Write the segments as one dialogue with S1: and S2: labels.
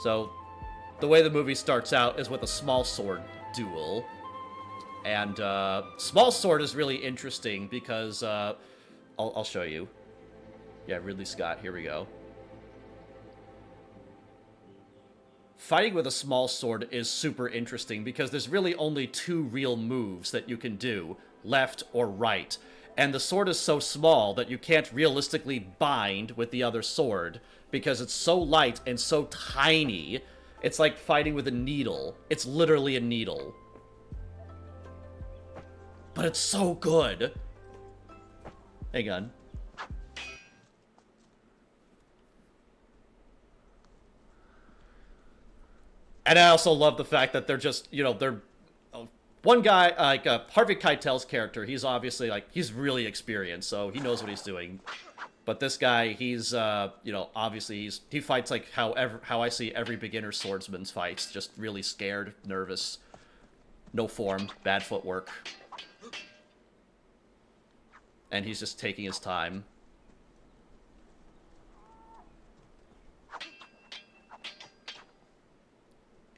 S1: So, the way the movie starts out is with a small sword duel. And small sword is really interesting because I'll show you. Yeah, Ridley Scott. Here we go. Fighting with a small sword is super interesting because there's really only two real moves that you can do, left or right. And the sword is so small that you can't realistically bind with the other sword because it's so light and so tiny. It's like fighting with a needle. It's literally a needle. But it's so good. Hang on. And I also love the fact that they're just, they're one guy, like Harvey Keitel's character. He's obviously he's really experienced, so he knows what he's doing. But this guy, he's, obviously he fights like how I see every beginner swordsman fights, just really scared, nervous, no form, bad footwork, and he's just taking his time.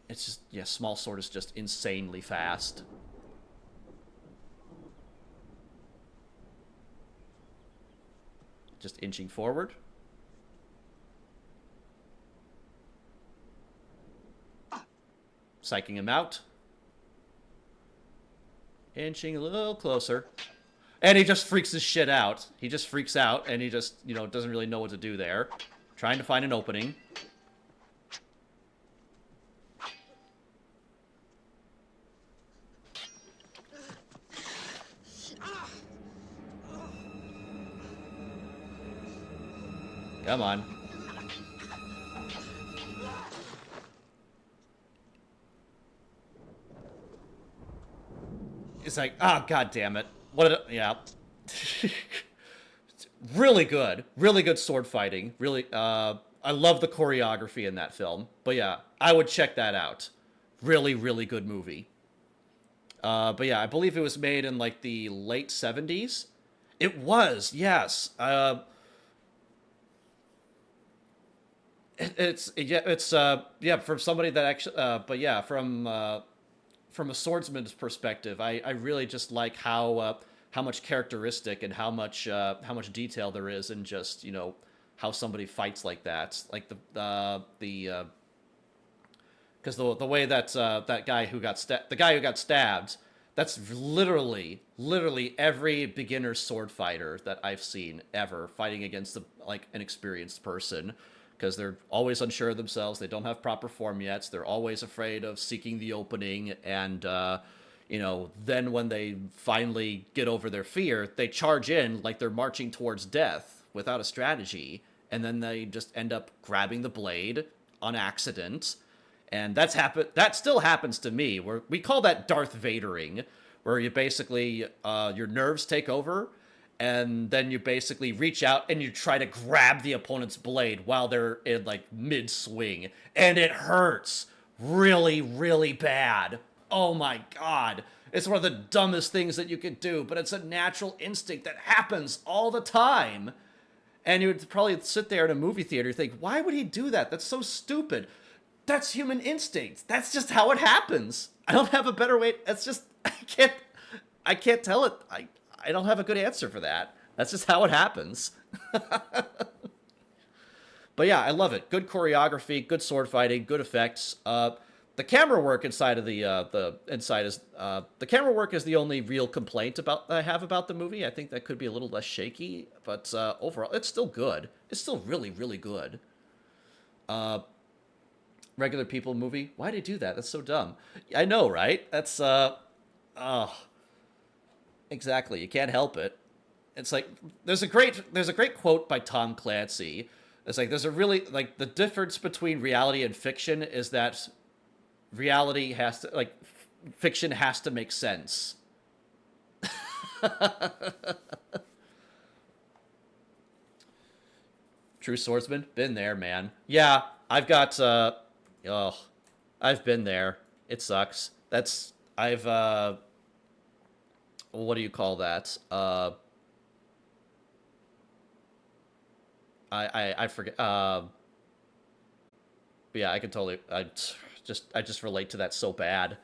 S1: It's just, yeah, small sword is just insanely fast. Just inching forward. Psyching him out. Inching a little closer. And he just freaks his shit out. He just freaks out, and he just, doesn't really know what to do there. Trying to find an opening. Come on. It's like, ah, oh, god damn it. Yeah. Really good. Really good sword fighting. Really, I love the choreography in that film. But yeah, I would check that out. Really, really good movie. But yeah, I believe it was made in like the late 70s. It was, yes. It's from somebody that actually, but yeah, from a swordsman's perspective, I really just like how much characteristic and how much detail there is in just how somebody fights like that, like the because the way that that guy who got the guy who got stabbed, that's literally every beginner sword fighter that I've seen ever fighting against an experienced person, because they're always unsure of themselves. They don't have proper form yet. They're always afraid of seeking the opening, and then when they finally get over their fear, they charge in like they're marching towards death without a strategy, and then they just end up grabbing the blade on accident. And that still happens to me, where we call that Darth Vadering, where you basically your nerves take over, and then you basically reach out and you try to grab the opponent's blade while they're in like mid swing, and it hurts really, really bad. Oh my god. It's one of the dumbest things that you could do, but it's a natural instinct that happens all the time. And you would probably sit there in a movie theater and think, why would he do that? That's so stupid. That's human instinct. That's just how it happens. I don't have a better way. That's just, I can't tell it. I don't have a good answer for that. That's just how it happens. But yeah, I love it. Good choreography, good sword fighting, good effects. The camera work inside of the camera work is the only real complaint I have about the movie. I think that could be a little less shaky, but overall, it's still good. It's still really, really good. Regular people movie. Why did they do that? That's so dumb. I know, right? That's oh, exactly. You can't help it. It's like there's a great quote by Tom Clancy. It's like there's a really like the difference between reality and fiction is that reality has to fiction has to make sense. True swordsman, been there, man. Yeah, oh, I've been there. It sucks. What do you call that? I forget. But yeah, I can totally. I just relate to that so bad.